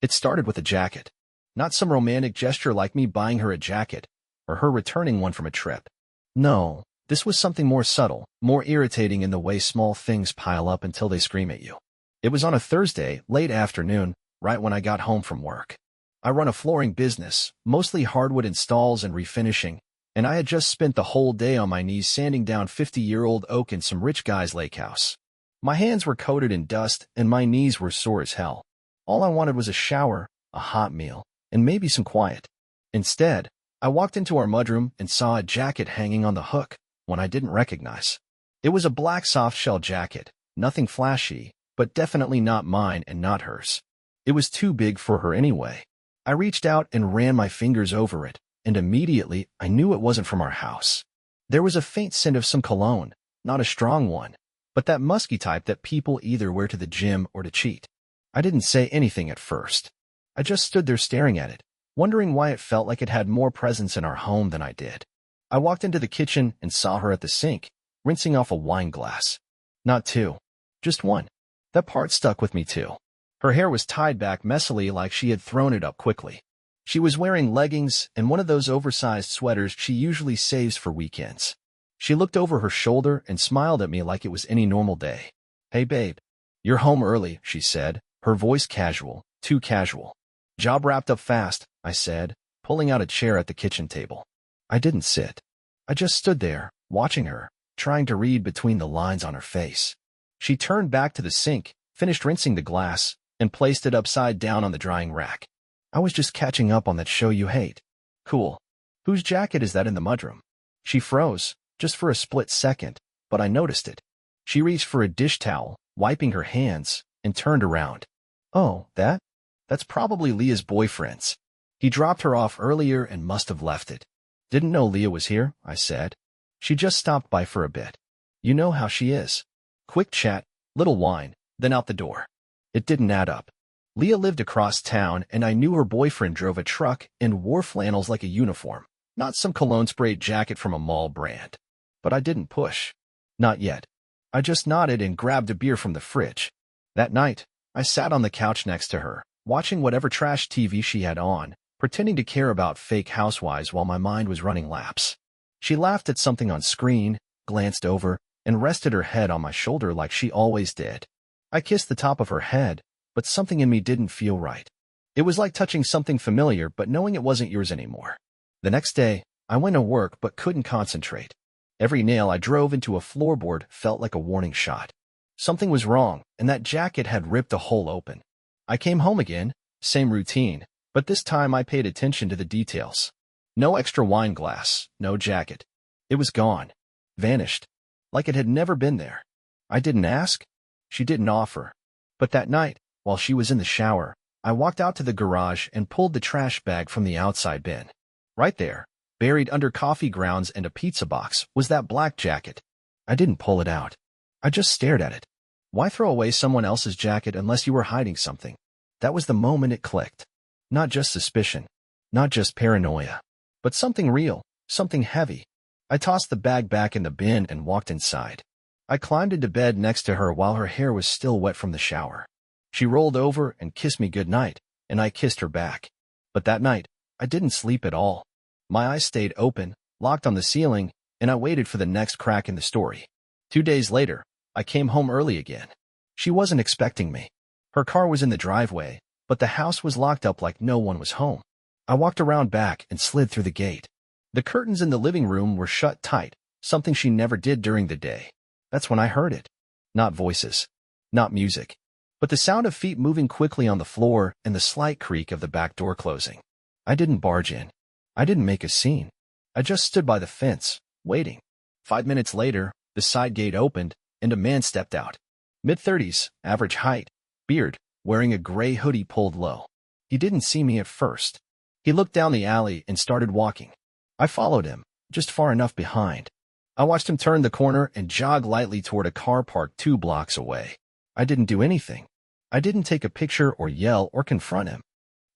It started with a jacket. Not some romantic gesture like me buying her a jacket, or her returning one from a trip. No, this was something more subtle, more irritating in the way small things pile up until they scream at you. It was on a Thursday, late afternoon, right when I got home from work. I run a flooring business, mostly hardwood installs and refinishing, and I had just spent the whole day on my knees sanding down 50-year-old oak in some rich guy's lake house. My hands were coated in dust, and my knees were sore as hell. All I wanted was a shower, a hot meal, and maybe some quiet. Instead, I walked into our mudroom and saw a jacket hanging on the hook, one I didn't recognize. It was a black soft-shell jacket, nothing flashy, but definitely not mine and not hers. It was too big for her anyway. I reached out and ran my fingers over it, and immediately I knew it wasn't from our house. There was a faint scent of some cologne, not a strong one, but that musky type that people either wear to the gym or to cheat. I didn't say anything at first. I just stood there staring at it, wondering why it felt like it had more presence in our home than I did. I walked into the kitchen and saw her at the sink, rinsing off a wine glass. Not two, just one. That part stuck with me too. Her hair was tied back messily like she had thrown it up quickly. She was wearing leggings and one of those oversized sweaters she usually saves for weekends. She looked over her shoulder and smiled at me like it was any normal day. "Hey babe, you're home early," she said, her voice casual, too casual. "Job wrapped up fast," I said, pulling out a chair at the kitchen table. I didn't sit. I just stood there, watching her, trying to read between the lines on her face. She turned back to the sink, finished rinsing the glass, and placed it upside down on the drying rack. "I was just catching up on that show you hate." "Cool. Whose jacket is that in the mudroom?" She froze, just for a split second, but I noticed it. She reached for a dish towel, wiping her hands, and turned around. "Oh, that's probably Leah's boyfriend's. He dropped her off earlier and must have left it." "Didn't know Leah was here," I said. "She just stopped by for a bit. You know how she is. Quick chat, little wine, then out the door." It didn't add up. Leah lived across town, and I knew her boyfriend drove a truck and wore flannels like a uniform, not some cologne-sprayed jacket from a mall brand. But I didn't push. Not yet. I just nodded and grabbed a beer from the fridge. That night, I sat on the couch next to her, watching whatever trash TV she had on, pretending to care about fake housewives while my mind was running laps. She laughed at something on screen, glanced over, and rested her head on my shoulder like she always did. I kissed the top of her head, but something in me didn't feel right. It was like touching something familiar but knowing it wasn't yours anymore. The next day, I went to work but couldn't concentrate. Every nail I drove into a floorboard felt like a warning shot. Something was wrong, and that jacket had ripped a hole open. I came home again, same routine, but this time I paid attention to the details. No extra wine glass, no jacket. It was gone. Vanished. Like it had never been there. I didn't ask. She didn't offer. But that night, while she was in the shower, I walked out to the garage and pulled the trash bag from the outside bin. Right there, buried under coffee grounds and a pizza box, was that black jacket. I didn't pull it out. I just stared at it. Why throw away someone else's jacket unless you were hiding something? That was the moment it clicked. Not just suspicion, not just paranoia, but something real, something heavy. I tossed the bag back in the bin and walked inside. I climbed into bed next to her while her hair was still wet from the shower. She rolled over and kissed me goodnight, and I kissed her back. But that night, I didn't sleep at all. My eyes stayed open, locked on the ceiling, and I waited for the next crack in the story. 2 days later, I came home early again. She wasn't expecting me. Her car was in the driveway, but the house was locked up like no one was home. I walked around back and slid through the gate. The curtains in the living room were shut tight, something she never did during the day. That's when I heard it. Not voices, not music, but the sound of feet moving quickly on the floor and the slight creak of the back door closing. I didn't barge in. I didn't make a scene. I just stood by the fence, waiting. 5 minutes later, the side gate opened, and a man stepped out. Mid-30s, average height, beard, wearing a gray hoodie pulled low. He didn't see me at first. He looked down the alley and started walking. I followed him, just far enough behind. I watched him turn the corner and jog lightly toward a car parked 2 blocks away. I didn't do anything. I didn't take a picture or yell or confront him.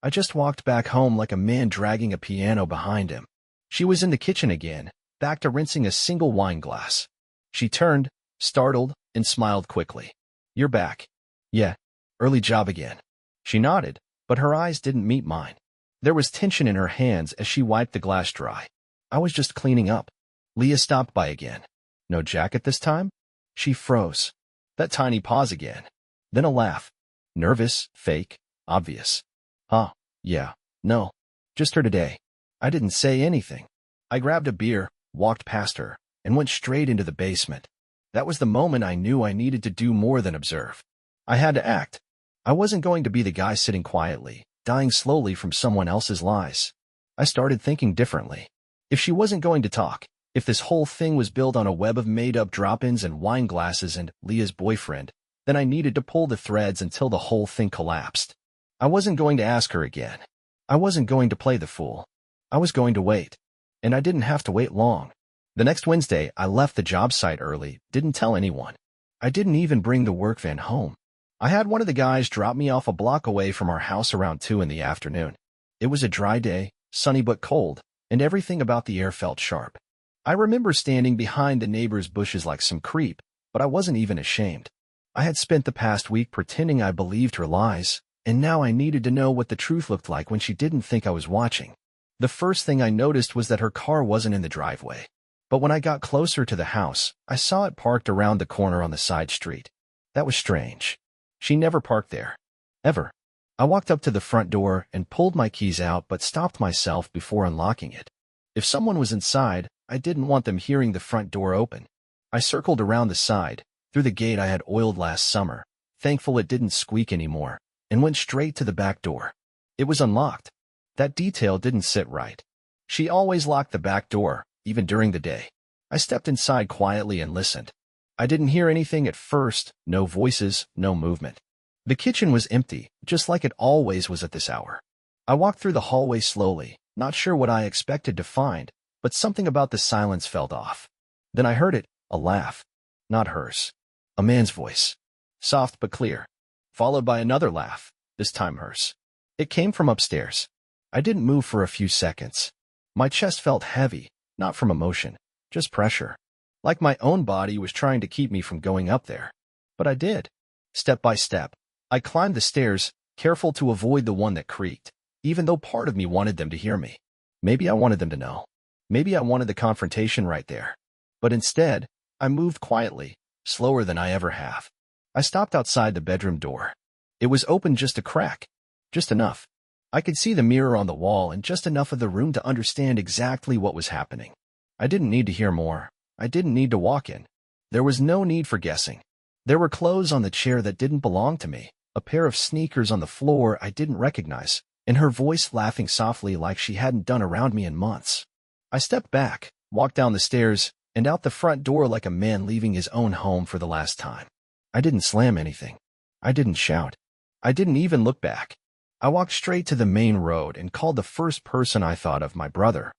I just walked back home like a man dragging a piano behind him. She was in the kitchen again, back to rinsing a single wine glass. She turned, startled, and smiled quickly. "You're back." "Yeah. Early job again." She nodded, but her eyes didn't meet mine. There was tension in her hands as she wiped the glass dry. I was just cleaning up. Leah stopped by again. No jacket this time? She froze. That tiny pause again. Then a laugh. Nervous, fake, obvious. Huh, yeah, no. Just her today. I didn't say anything. I grabbed a beer, walked past her, and went straight into the basement. That was the moment I knew I needed to do more than observe. I had to act. I wasn't going to be the guy sitting quietly, dying slowly from someone else's lies. I started thinking differently. If she wasn't going to talk, if this whole thing was built on a web of made-up drop-ins and wine glasses and Leah's boyfriend, then I needed to pull the threads until the whole thing collapsed. I wasn't going to ask her again. I wasn't going to play the fool. I was going to wait. And I didn't have to wait long. The next Wednesday, I left the job site early, didn't tell anyone. I didn't even bring the work van home. I had one of the guys drop me off a block away from our house around 2 in the afternoon. It was a dry day, sunny but cold, and everything about the air felt sharp. I remember standing behind the neighbor's bushes like some creep, but I wasn't even ashamed. I had spent the past week pretending I believed her lies, and now I needed to know what the truth looked like when she didn't think I was watching. The first thing I noticed was that her car wasn't in the driveway. But when I got closer to the house, I saw it parked around the corner on the side street. That was strange. She never parked there. Ever. I walked up to the front door and pulled my keys out but stopped myself before unlocking it. If someone was inside, I didn't want them hearing the front door open. I circled around the side, through the gate I had oiled last summer, thankful it didn't squeak anymore, and went straight to the back door. It was unlocked. That detail didn't sit right. She always locked the back door, even during the day. I stepped inside quietly and listened. I didn't hear anything at first, no voices, no movement. The kitchen was empty, just like it always was at this hour. I walked through the hallway slowly, not sure what I expected to find, but something about the silence felt off. Then I heard it, a laugh. Not hers. A man's voice. Soft but clear. Followed by another laugh, this time hers. It came from upstairs. I didn't move for a few seconds. My chest felt heavy, not from emotion, just pressure. Like my own body was trying to keep me from going up there. But I did. Step by step, I climbed the stairs, careful to avoid the one that creaked, even though part of me wanted them to hear me. Maybe I wanted them to know. Maybe I wanted the confrontation right there. But instead, I moved quietly, slower than I ever have. I stopped outside the bedroom door. It was open just a crack. Just enough. I could see the mirror on the wall and just enough of the room to understand exactly what was happening. I didn't need to hear more. I didn't need to walk in. There was no need for guessing. There were clothes on the chair that didn't belong to me, a pair of sneakers on the floor I didn't recognize, and her voice laughing softly like she hadn't done around me in months. I stepped back, walked down the stairs, and out the front door like a man leaving his own home for the last time. I didn't slam anything. I didn't shout. I didn't even look back. I walked straight to the main road and called the first person I thought of, my brother.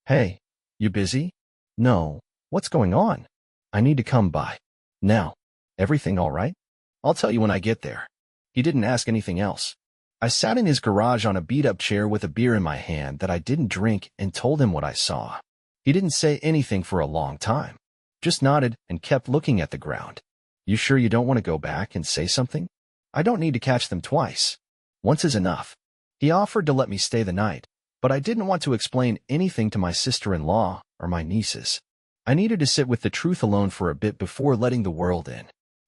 Hey, you busy? No. What's going on? I need to come by. Now. Everything all right? I'll tell you when I get there. He didn't ask anything else. I sat in his garage on a beat-up chair with a beer in my hand that I didn't drink and told him what I saw. He didn't say anything for a long time. Just nodded and kept looking at the ground. You sure you don't want to go back and say something? I don't need to catch them twice. Once is enough. He offered to let me stay the night, but I didn't want to explain anything to my sister-in-law or my nieces. I needed to sit with the truth alone for a bit before letting the world in.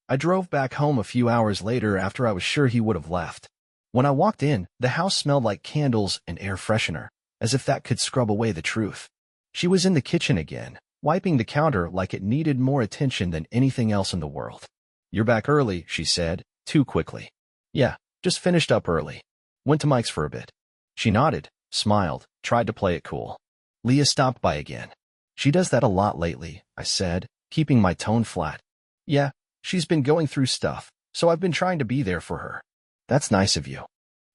I drove back home a few hours later after I was sure he would have left. When I walked in, the house smelled like candles and air freshener, as if that could scrub away the truth. She was in the kitchen again, wiping the counter like it needed more attention than anything else in the world. You're back early, she said, too quickly. Yeah, just finished up early. Went to Mike's for a bit. She nodded, smiled, tried to play it cool. Leah stopped by again. She does that a lot lately, I said, keeping my tone flat. Yeah, she's been going through stuff, so I've been trying to be there for her. That's nice of you.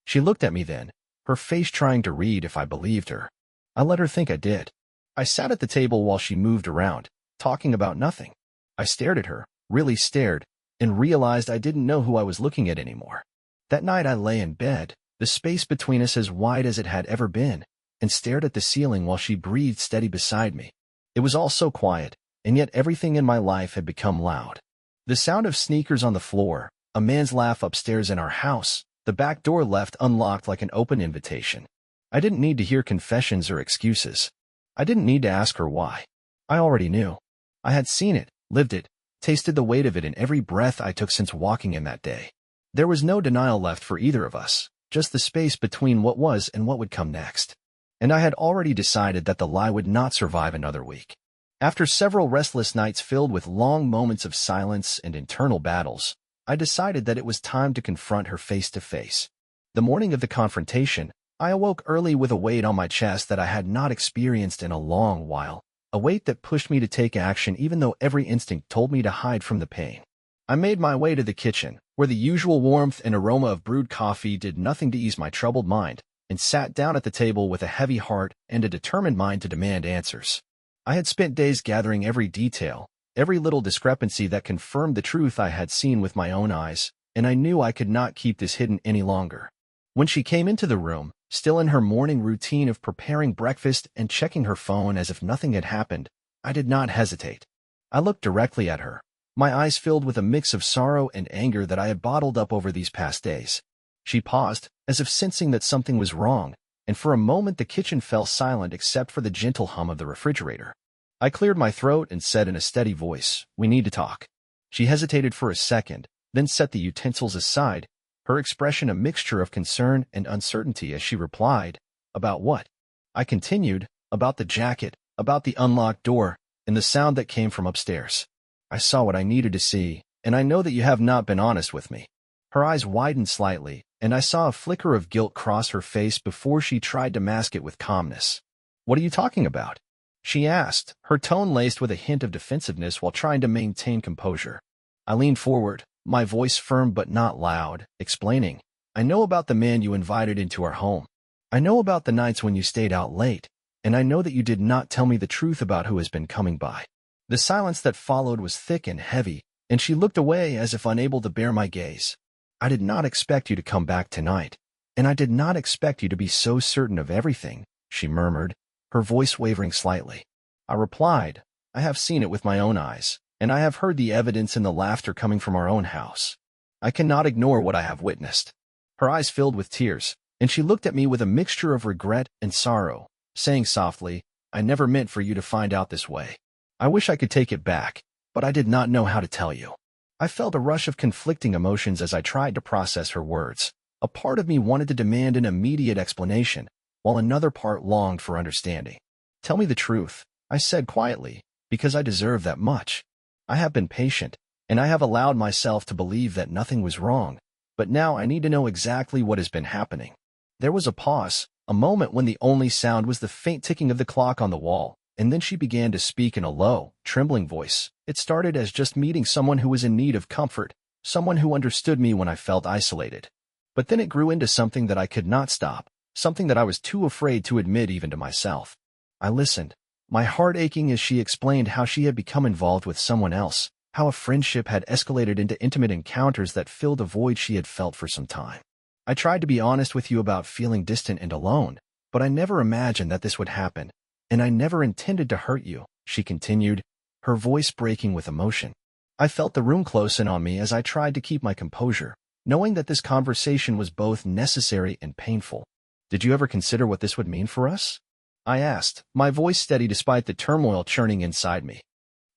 She looked at me then, her face trying to read if I believed her. I let her think I did. I sat at the table while she moved around, talking about nothing. I stared at her, really stared, and realized I didn't know who I was looking at anymore. That night I lay in bed, the space between us as wide as it had ever been, and stared at the ceiling while she breathed steady beside me. It was all so quiet, and yet everything in my life had become loud. The sound of sneakers on the floor, a man's laugh upstairs in our house, The back door left unlocked like an open invitation. I didn't need to hear confessions or excuses. I didn't need to ask her why. I already knew. I had seen it, lived it, tasted the weight of it in every breath I took since walking in that day. There was no denial left for either of us, just the space between what was and what would come next. And I had already decided that the lie would not survive another week. After several restless nights filled with long moments of silence and internal battles, I decided that it was time to confront her face to face. The morning of the confrontation, I awoke early with a weight on my chest that I had not experienced in a long while, a weight that pushed me to take action even though every instinct told me to hide from the pain. I made my way to the kitchen, where the usual warmth and aroma of brewed coffee did nothing to ease my troubled mind, and sat down at the table with a heavy heart and a determined mind to demand answers. I had spent days gathering every detail, every little discrepancy that confirmed the truth I had seen with my own eyes, and I knew I could not keep this hidden any longer. When she came into the room, still in her morning routine of preparing breakfast and checking her phone as if nothing had happened, I did not hesitate. I looked directly at her, my eyes filled with a mix of sorrow and anger that I had bottled up over these past days. She paused, as if sensing that something was wrong, and for a moment the kitchen fell silent except for the gentle hum of the refrigerator. I cleared my throat and said in a steady voice, "We need to talk." She hesitated for a second, then set the utensils aside, her expression a mixture of concern and uncertainty as she replied, "About what?" I continued, "About the jacket, about the unlocked door, and the sound that came from upstairs. I saw what I needed to see, and I know that you have not been honest with me." Her eyes widened slightly, and I saw a flicker of guilt cross her face before she tried to mask it with calmness. "What are you talking about?" she asked, her tone laced with a hint of defensiveness while trying to maintain composure. I leaned forward, my voice firm but not loud, explaining, "I know about the man you invited into our home. I know about the nights when you stayed out late, and I know that you did not tell me the truth about who has been coming by." The silence that followed was thick and heavy, and she looked away as if unable to bear my gaze. "I did not expect you to come back tonight, and I did not expect you to be so certain of everything," she murmured, her voice wavering slightly. I replied, "I have seen it with my own eyes, and I have heard the evidence in the laughter coming from our own house. I cannot ignore what I have witnessed." Her eyes filled with tears, and she looked at me with a mixture of regret and sorrow, saying softly, "I never meant for you to find out this way. I wish I could take it back, but I did not know how to tell you." I felt a rush of conflicting emotions as I tried to process her words. A part of me wanted to demand an immediate explanation, while another part longed for understanding. "Tell me the truth," I said quietly, "because I deserve that much. I have been patient, and I have allowed myself to believe that nothing was wrong, but now I need to know exactly what has been happening." There was a pause, a moment when the only sound was the faint ticking of the clock on the wall, and then she began to speak in a low, trembling voice. It started as just meeting someone who was in need of comfort, someone who understood me when I felt isolated. But then it grew into something that I could not stop, something that I was too afraid to admit even to myself. I listened, my heart aching as she explained how she had become involved with someone else, how a friendship had escalated into intimate encounters that filled a void she had felt for some time. "I tried to be honest with you about feeling distant and alone, but I never imagined that this would happen. And I never intended to hurt you," she continued, her voice breaking with emotion. I felt the room close in on me as I tried to keep my composure, knowing that this conversation was both necessary and painful. "Did you ever consider what this would mean for us?" I asked, my voice steady despite the turmoil churning inside me.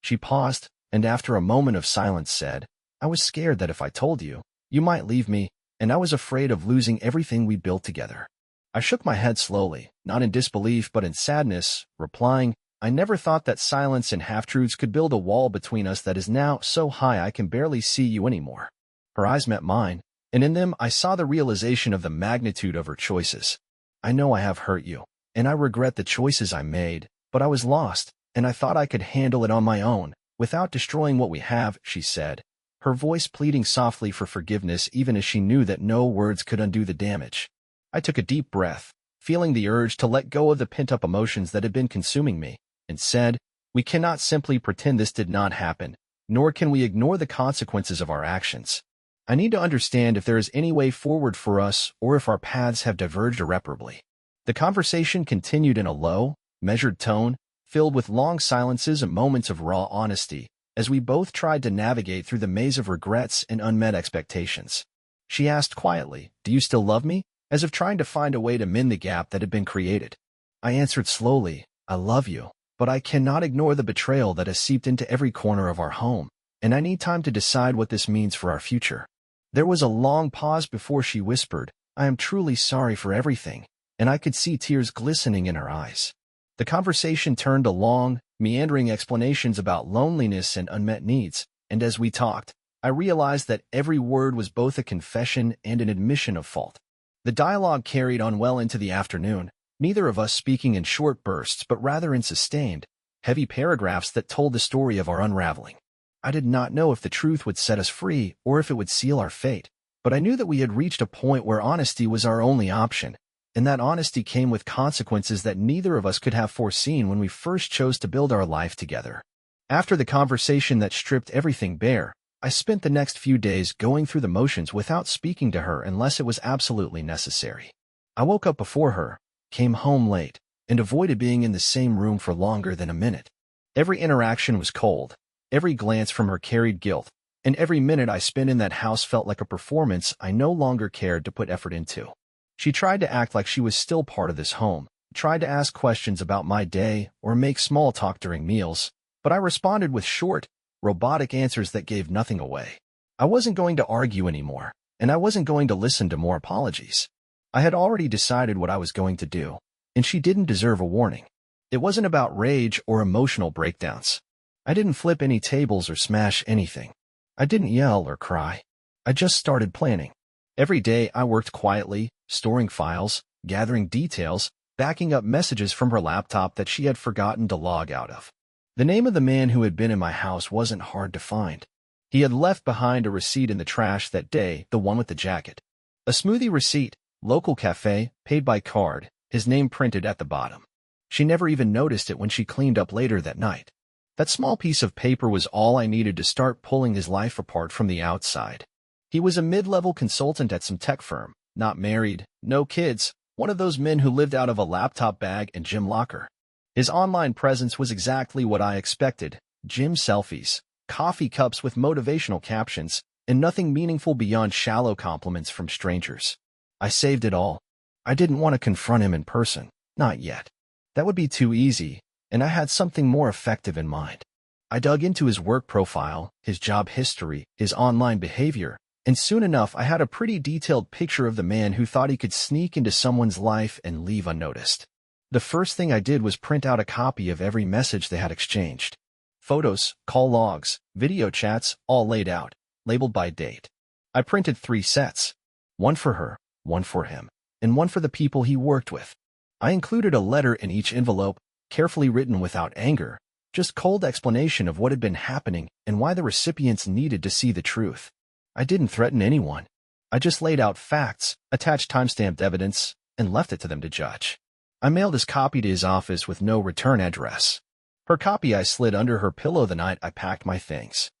She paused, and after a moment of silence said, "I was scared that if I told you, you might leave me, and I was afraid of losing everything we built together." I shook my head slowly, not in disbelief but in sadness, replying, "I never thought that silence and half-truths could build a wall between us that is now so high I can barely see you anymore." Her eyes met mine, and in them I saw the realization of the magnitude of her choices. "I know I have hurt you, and I regret the choices I made, but I was lost, and I thought I could handle it on my own, without destroying what we have," she said, her voice pleading softly for forgiveness even as she knew that no words could undo the damage. I took a deep breath, feeling the urge to let go of the pent-up emotions that had been consuming me, and said, "We cannot simply pretend this did not happen, nor can we ignore the consequences of our actions. I need to understand if there is any way forward for us or if our paths have diverged irreparably." The conversation continued in a low, measured tone, filled with long silences and moments of raw honesty, as we both tried to navigate through the maze of regrets and unmet expectations. She asked quietly, "Do you still love me?" as if trying to find a way to mend the gap that had been created. I answered slowly, "I love you, but I cannot ignore the betrayal that has seeped into every corner of our home, and I need time to decide what this means for our future." There was a long pause before she whispered, "I am truly sorry for everything," and I could see tears glistening in her eyes. The conversation turned to long, meandering explanations about loneliness and unmet needs, and as we talked, I realized that every word was both a confession and an admission of fault. The dialogue carried on well into the afternoon, neither of us speaking in short bursts but rather in sustained, heavy paragraphs that told the story of our unraveling. I did not know if the truth would set us free or if it would seal our fate, but I knew that we had reached a point where honesty was our only option, and that honesty came with consequences that neither of us could have foreseen when we first chose to build our life together. After the conversation that stripped everything bare, I spent the next few days going through the motions without speaking to her unless it was absolutely necessary. I woke up before her, came home late, and avoided being in the same room for longer than a minute. Every interaction was cold, every glance from her carried guilt, and every minute I spent in that house felt like a performance I no longer cared to put effort into. She tried to act like she was still part of this home, tried to ask questions about my day or make small talk during meals, but I responded with short, robotic answers that gave nothing away. I wasn't going to argue anymore, and I wasn't going to listen to more apologies. I had already decided what I was going to do, and she didn't deserve a warning. It wasn't about rage or emotional breakdowns. I didn't flip any tables or smash anything. I didn't yell or cry. I just started planning. Every day I worked quietly, storing files, gathering details, backing up messages from her laptop that she had forgotten to log out of. The name of the man who had been in my house wasn't hard to find. He had left behind a receipt in the trash that day, the one with the jacket. A smoothie receipt, local cafe, paid by card, his name printed at the bottom. She never even noticed it when she cleaned up later that night. That small piece of paper was all I needed to start pulling his life apart from the outside. He was a mid-level consultant at some tech firm, not married, no kids, one of those men who lived out of a laptop bag and gym locker. His online presence was exactly what I expected: gym selfies, coffee cups with motivational captions, and nothing meaningful beyond shallow compliments from strangers. I saved it all. I didn't want to confront him in person, not yet. That would be too easy, and I had something more effective in mind. I dug into his work profile, his job history, his online behavior, and soon enough I had a pretty detailed picture of the man who thought he could sneak into someone's life and leave unnoticed. The first thing I did was print out a copy of every message they had exchanged. Photos, call logs, video chats, all laid out, labeled by date. I printed 3 sets. One for her, one for him, and one for the people he worked with. I included a letter in each envelope, carefully written without anger, just cold explanation of what had been happening and why the recipients needed to see the truth. I didn't threaten anyone. I just laid out facts, attached timestamped evidence, and left it to them to judge. I mailed his copy to his office with no return address. Her copy I slid under her pillow the night I packed my things.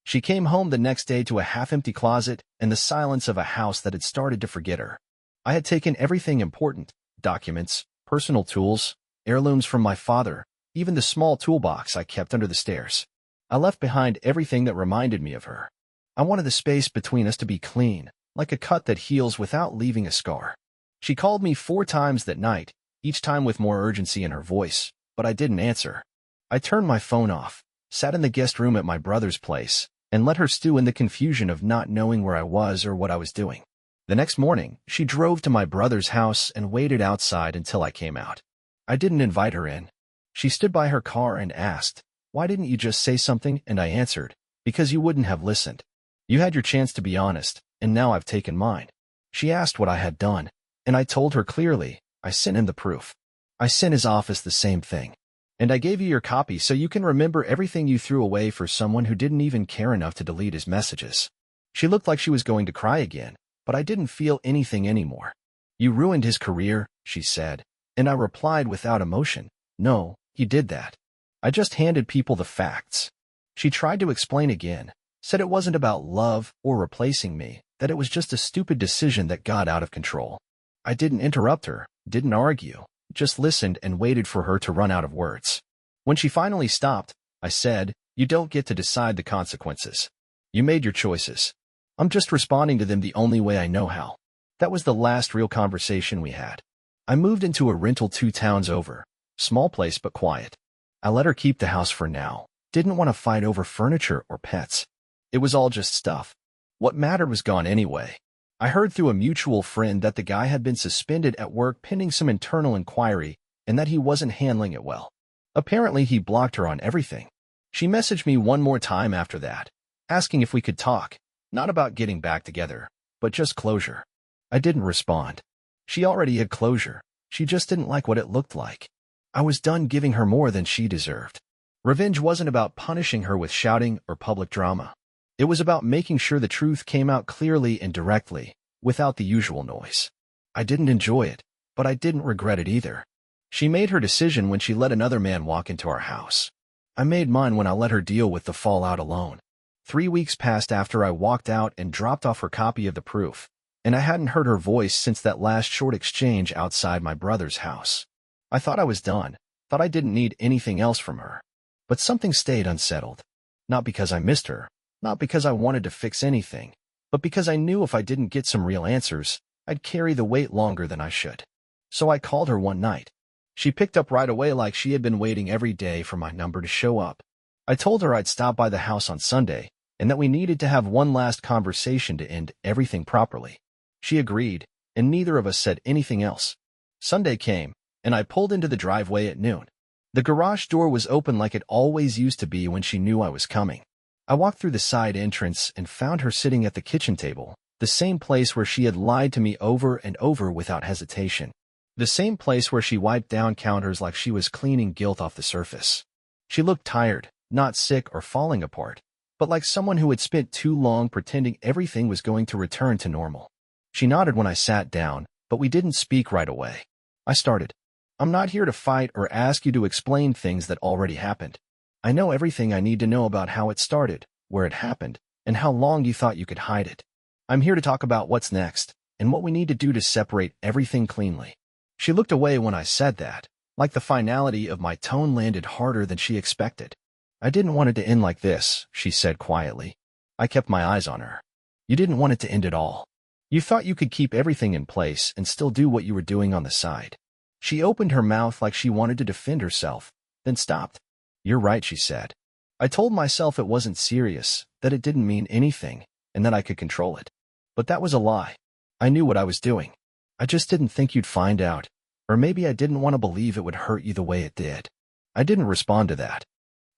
She came home the next day to a half-empty closet and the silence of a house that had started to forget her. I had taken everything important: documents, personal tools, heirlooms from my father, even the small toolbox I kept under the stairs. I left behind everything that reminded me of her. I wanted the space between us to be clean, like a cut that heals without leaving a scar. She called me 4 times that night, each time with more urgency in her voice, but I didn't answer. I turned my phone off, sat in the guest room at my brother's place, and let her stew in the confusion of not knowing where I was or what I was doing. The next morning, she drove to my brother's house and waited outside until I came out. I didn't invite her in. She stood by her car and asked, "Why didn't you just say something?" And I answered, "Because you wouldn't have listened. You had your chance to be honest, and now I've taken mine." She asked what I had done, and I told her clearly. I sent him the proof. I sent his office the same thing. And I gave you your copy so you can remember everything you threw away for someone who didn't even care enough to delete his messages. She looked like she was going to cry again, but I didn't feel anything anymore. "You ruined his career," she said, and I replied without emotion, "No, he did that. I just handed people the facts." She tried to explain again, said it wasn't about love or replacing me, that it was just a stupid decision that got out of control. I didn't interrupt her, didn't argue, just listened and waited for her to run out of words. When she finally stopped, I said, "You don't get to decide the consequences. You made your choices. I'm just responding to them the only way I know how. That was the last real conversation we had. I moved into a rental 2 towns over. Small place but quiet. I let her keep the house for now. Didn't want to fight over furniture or pets. It was all just stuff. What mattered was gone anyway. I heard through a mutual friend that the guy had been suspended at work pending some internal inquiry and that he wasn't handling it well. Apparently he blocked her on everything. She messaged me one more time after that, asking if we could talk, not about getting back together, but just closure. I didn't respond. She already had closure. She just didn't like what it looked like. I was done giving her more than she deserved. Revenge wasn't about punishing her with shouting or public drama. It was about making sure the truth came out clearly and directly, without the usual noise. I didn't enjoy it, but I didn't regret it either. She made her decision when she let another man walk into our house. I made mine when I let her deal with the fallout alone. 3 weeks passed after I walked out and dropped off her copy of the proof, and I hadn't heard her voice since that last short exchange outside my brother's house. I thought I was done, thought I didn't need anything else from her. But something stayed unsettled. Not because I missed her, not because I wanted to fix anything, but because I knew if I didn't get some real answers, I'd carry the weight longer than I should. So I called her one night. She picked up right away like she had been waiting every day for my number to show up. I told her I'd stop by the house on Sunday and that we needed to have one last conversation to end everything properly. She agreed, and neither of us said anything else. Sunday came, and I pulled into the driveway at noon. The garage door was open like it always used to be when she knew I was coming. I walked through the side entrance and found her sitting at the kitchen table, the same place where she had lied to me over and over without hesitation. The same place where she wiped down counters like she was cleaning guilt off the surface. She looked tired, not sick or falling apart, but like someone who had spent too long pretending everything was going to return to normal. She nodded when I sat down, but we didn't speak right away. I started. I'm not here to fight or ask you to explain things that already happened. I know everything I need to know about how it started, where it happened, and how long you thought you could hide it. I'm here to talk about what's next, and what we need to do to separate everything cleanly. She looked away when I said that, like the finality of my tone landed harder than she expected. I didn't want it to end like this, she said quietly. I kept my eyes on her. You didn't want it to end at all. You thought you could keep everything in place and still do what you were doing on the side. She opened her mouth like she wanted to defend herself, then stopped. You're right, she said. I told myself it wasn't serious, that it didn't mean anything, and that I could control it. But that was a lie. I knew what I was doing. I just didn't think you'd find out, or maybe I didn't want to believe it would hurt you the way it did. I didn't respond to that.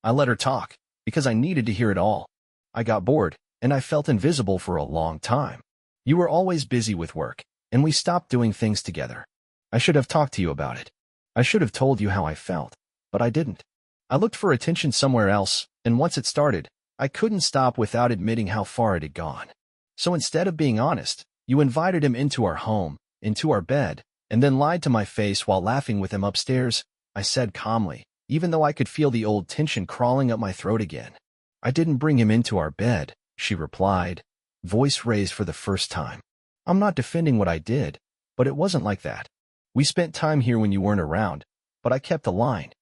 I let her talk, because I needed to hear it all. I got bored, and I felt invisible for a long time. You were always busy with work, and we stopped doing things together. I should have talked to you about it. I should have told you how I felt, but I didn't. I looked for attention somewhere else, and once it started, I couldn't stop without admitting how far it had gone. So instead of being honest, you invited him into our home, into our bed, and then lied to my face while laughing with him upstairs, I said calmly, even though I could feel the old tension crawling up my throat again. I didn't bring him into our bed, she replied, voice raised for the first time. I'm not defending what I did, but it wasn't like that. We spent time here when you weren't around, but I kept the line.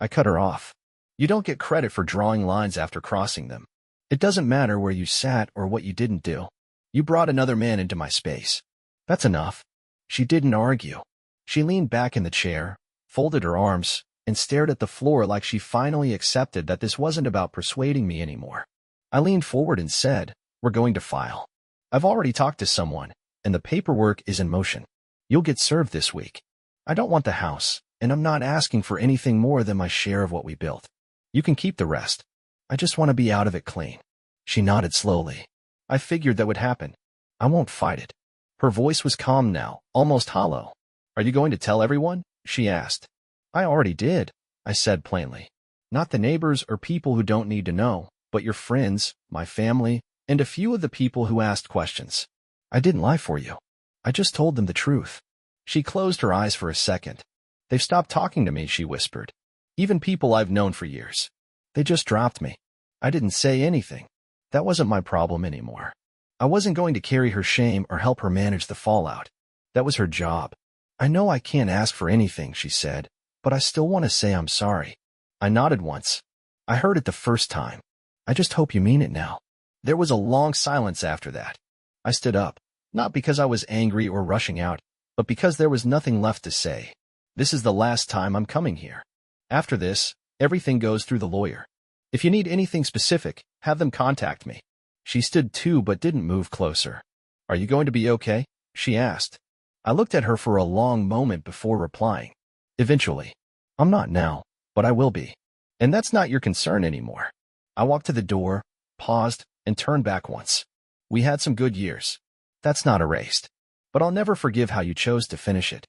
I cut her off. You don't get credit for drawing lines after crossing them. It doesn't matter where you sat or what you didn't do. You brought another man into my space. That's enough. She didn't argue. She leaned back in the chair, folded her arms, and stared at the floor like she finally accepted that this wasn't about persuading me anymore. I leaned forward and said, We're going to file. I've already talked to someone, and the paperwork is in motion. You'll get served this week. I don't want the house, and I'm not asking for anything more than my share of what we built. You can keep the rest. I just want to be out of it clean. She nodded slowly. I figured that would happen. I won't fight it. Her voice was calm now, almost hollow. Are you going to tell everyone? She asked. I already did, I said plainly. Not the neighbors or people who don't need to know, but your friends, my family, and a few of the people who asked questions. I didn't lie for you. I just told them the truth. She closed her eyes for a second. They've stopped talking to me, she whispered. Even people I've known for years. They just dropped me. I didn't say anything. That wasn't my problem anymore. I wasn't going to carry her shame or help her manage the fallout. That was her job. I know I can't ask for anything, she said, but I still want to say I'm sorry. I nodded once. I heard it the first time. I just hope you mean it now. There was a long silence after that. I stood up, not because I was angry or rushing out, but because there was nothing left to say. This is the last time I'm coming here. After this, everything goes through the lawyer. If you need anything specific, have them contact me. She stood too but didn't move closer. Are you going to be okay? She asked. I looked at her for a long moment before replying. Eventually. I'm not now, but I will be. And that's not your concern anymore. I walked to the door, paused, and turned back once. We had some good years. That's not erased. But I'll never forgive how you chose to finish it.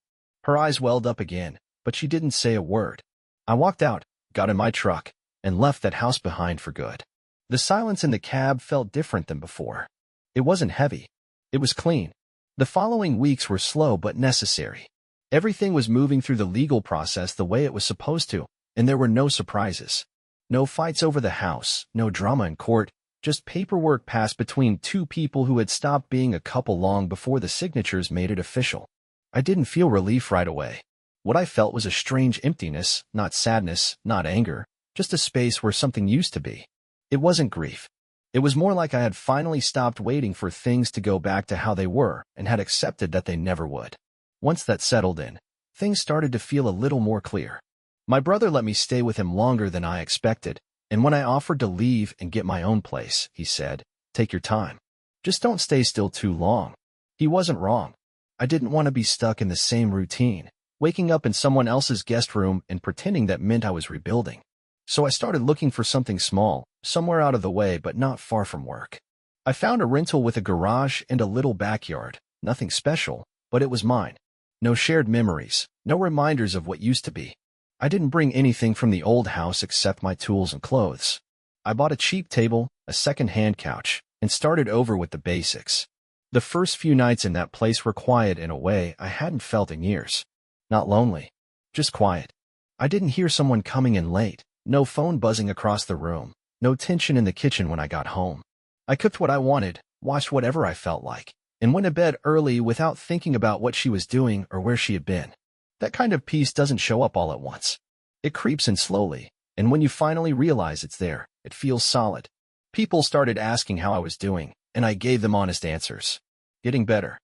Her eyes welled up again, but she didn't say a word. I walked out, got in my truck, and left that house behind for good. The silence in the cab felt different than before. It wasn't heavy. It was clean. The following weeks were slow but necessary. Everything was moving through the legal process the way it was supposed to, and there were no surprises. No fights over the house, no drama in court, just paperwork passed between two people who had stopped being a couple long before the signatures made it official. I didn't feel relief right away. What I felt was a strange emptiness, not sadness, not anger, just a space where something used to be. It wasn't grief. It was more like I had finally stopped waiting for things to go back to how they were and had accepted that they never would. Once that settled in, things started to feel a little more clear. My brother let me stay with him longer than I expected, and when I offered to leave and get my own place, he said, "Take your time. Just don't stay still too long." He wasn't wrong. I didn't want to be stuck in the same routine, waking up in someone else's guest room and pretending that meant I was rebuilding. So I started looking for something small, somewhere out of the way but not far from work. I found a rental with a garage and a little backyard, nothing special, but it was mine. No shared memories, no reminders of what used to be. I didn't bring anything from the old house except my tools and clothes. I bought a cheap table, a second-hand couch, and started over with the basics. The first few nights in that place were quiet in a way I hadn't felt in years. Not lonely, just quiet. I didn't hear someone coming in late, no phone buzzing across the room, no tension in the kitchen when I got home. I cooked what I wanted, watched whatever I felt like, and went to bed early without thinking about what she was doing or where she had been. That kind of peace doesn't show up all at once. It creeps in slowly, and when you finally realize it's there, it feels solid. People started asking how I was doing, and I gave them honest answers. Getting better.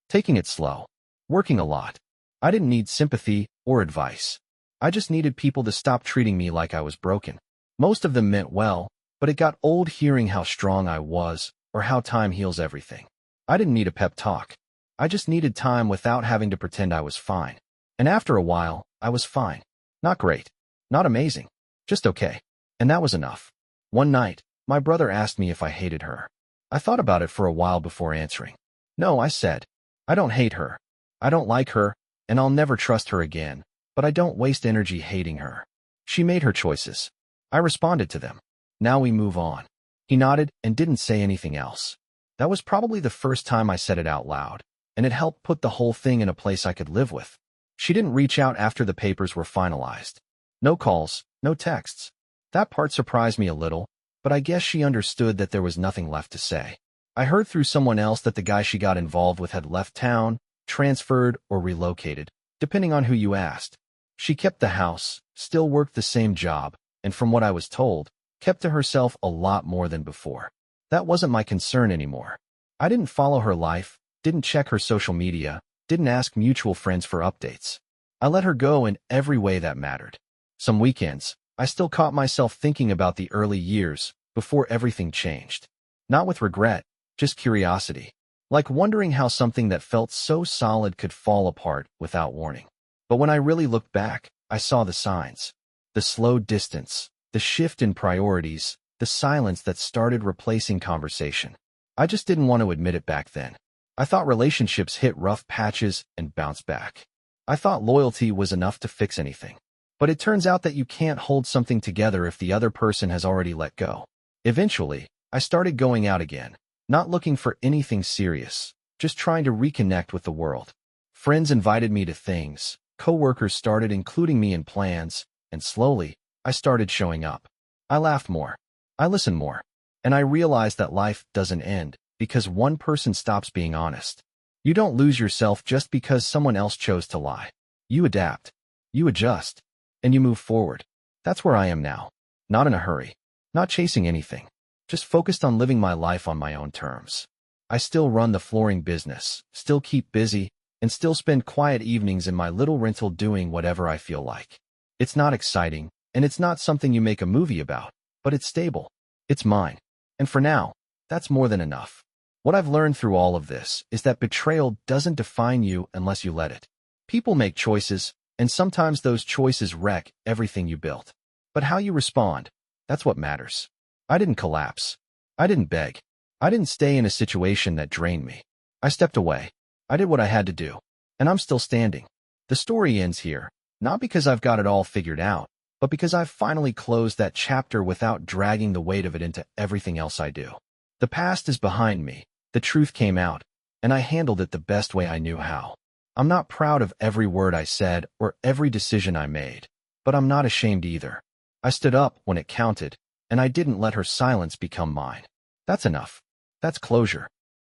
Taking it slow. Working a lot. I didn't need sympathy or advice. I just needed people to stop treating me like I was broken. Most of them meant well, but it got old hearing how strong I was or how time heals everything. I didn't need a pep talk. I just needed time without having to pretend I was fine. And after a while, I was fine. Not great. Not amazing. Just okay. And that was enough. One night, my brother asked me if I hated her. I thought about it for a while before answering. No, I said. I don't hate her. I don't like her, and I'll never trust her again, but I don't waste energy hating her. She made her choices. I responded to them. Now we move on. He nodded and didn't say anything else. That was probably the first time I said it out loud, and it helped put the whole thing in a place I could live with. She didn't reach out after the papers were finalized. No calls, no texts. That part surprised me a little, but I guess she understood that there was nothing left to say. I heard through someone else that the guy she got involved with had left town, transferred, or relocated, depending on who you asked. She kept the house, still worked the same job, and from what I was told, kept to herself a lot more than before. That wasn't my concern anymore. I didn't follow her life, didn't check her social media, didn't ask mutual friends for updates. I let her go in every way that mattered. Some weekends, I still caught myself thinking about the early years, before everything changed. Not with regret, just curiosity. Like wondering how something that felt so solid could fall apart without warning. But when I really looked back, I saw the signs. The slow distance, the shift in priorities, the silence that started replacing conversation. I just didn't want to admit it back then. I thought relationships hit rough patches and bounced back. I thought loyalty was enough to fix anything. But it turns out that you can't hold something together if the other person has already let go. Eventually, I started going out again, not looking for anything serious, just trying to reconnect with the world. Friends invited me to things, coworkers started including me in plans, and slowly, I started showing up. I laughed more. I listened more. And I realized that life doesn't end because one person stops being honest. You don't lose yourself just because someone else chose to lie. You adapt. You adjust. And you move forward. That's where I am now. Not in a hurry. Not chasing anything. just focused on living my life on my own terms. I still run the flooring business, still keep busy, and still spend quiet evenings in my little rental doing whatever I feel like. It's not exciting, and it's not something you make a movie about, but it's stable. It's mine. And for now, that's more than enough. What I've learned through all of this is that betrayal doesn't define you unless you let it. People make choices, and sometimes those choices wreck everything you built. But how you respond, that's what matters. I didn't collapse. I didn't beg. I didn't stay in a situation that drained me. I stepped away. I did what I had to do. And I'm still standing. The story ends here, not because I've got it all figured out, but because I've finally closed that chapter without dragging the weight of it into everything else I do. The past is behind me. The truth came out, and I handled it the best way I knew how. I'm not proud of every word I said or every decision I made, but I'm not ashamed either. I stood up when it counted, and I didn't let her silence become mine. That's enough. That's closure.